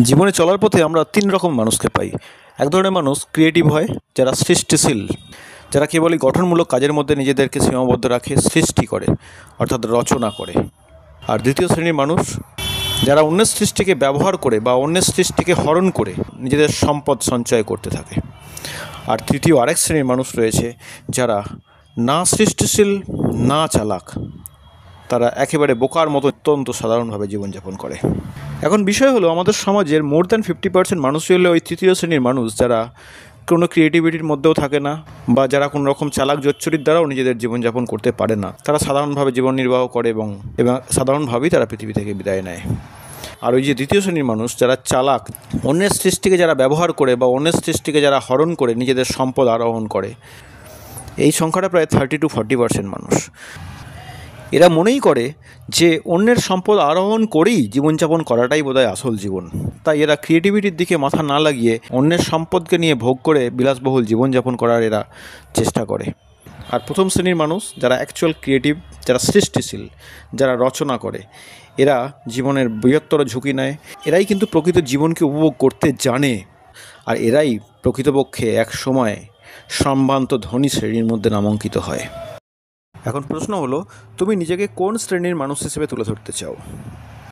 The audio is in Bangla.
জীবনে চলার পথে আমরা তিন রকম মানুষকে পাই। এক ধরনের মানুষ ক্রিয়েটিভ হয়, যারা সৃষ্টিশীল, যারা কেবলই গঠনমূলক কাজের মধ্যে নিজেদেরকে সীমাবদ্ধ রাখে, সৃষ্টি করে অর্থাৎ রচনা করে। আর দ্বিতীয় শ্রেণীর মানুষ যারা অন্যের সৃষ্টিকে ব্যবহার করে বা অন্যের সৃষ্টিকে হরণ করে নিজেদের সম্পদ সঞ্চয় করতে থাকে। আর তৃতীয় আরেক শ্রেণীর মানুষ রয়েছে যারা না সৃষ্টিশীল না চালাক, তারা একেবারে বোকার মতো অত্যন্ত সাধারণভাবে জীবনযাপন করে। এখন বিষয় হলো, আমাদের সমাজের মোর দ্যান 50% মানুষই হলো ওই তৃতীয় শ্রেণীর মানুষ, যারা কোনো ক্রিয়েটিভিটির মধ্যেও থাকে না বা যারা কোনো রকম চালাক জোচ্চুরির দ্বারাও নিজেদের জীবনযাপন করতে পারে না। তারা সাধারণভাবে জীবন নির্বাহ করে এবং সাধারণভাবেই তারা পৃথিবী থেকে বিদায় নেয়। আর ওই যে দ্বিতীয় শ্রেণীর মানুষ যারা চালাক, অন্যের সৃষ্টিকে যারা ব্যবহার করে বা অন্যের সৃষ্টিকে যারা হরণ করে নিজেদের সম্পদ আরোহণ করে, এই সংখ্যাটা প্রায় 30 to 40% মানুষ। এরা মনেই করে যে অন্যের সম্পদ আরোহণ করেই জীবনযাপন করাটাই বোধহয় আসল জীবন। তাই এরা ক্রিয়েটিভিটির দিকে মাথা না লাগিয়ে অন্যের সম্পদকে নিয়ে ভোগ করে বিলাসবহুল জীবনযাপন করার এরা চেষ্টা করে। আর প্রথম শ্রেণীর মানুষ যারা অ্যাকচুয়াল ক্রিয়েটিভ, যারা সৃষ্টিশীল, যারা রচনা করে, এরা জীবনের বৃহত্তর ঝুঁকি নেয়। এরাই কিন্তু প্রকৃত জীবনকে উপভোগ করতে জানে। আর এরাই প্রকৃতপক্ষে এক সময় সম্ভ্রান্ত ধনী শ্রেণীর মধ্যে নামাঙ্কিত হয়। এখন প্রশ্ন হলো, তুমি নিজেকে কোন শ্রেণীর মানুষ হিসেবে তুলে ধরতে চাও?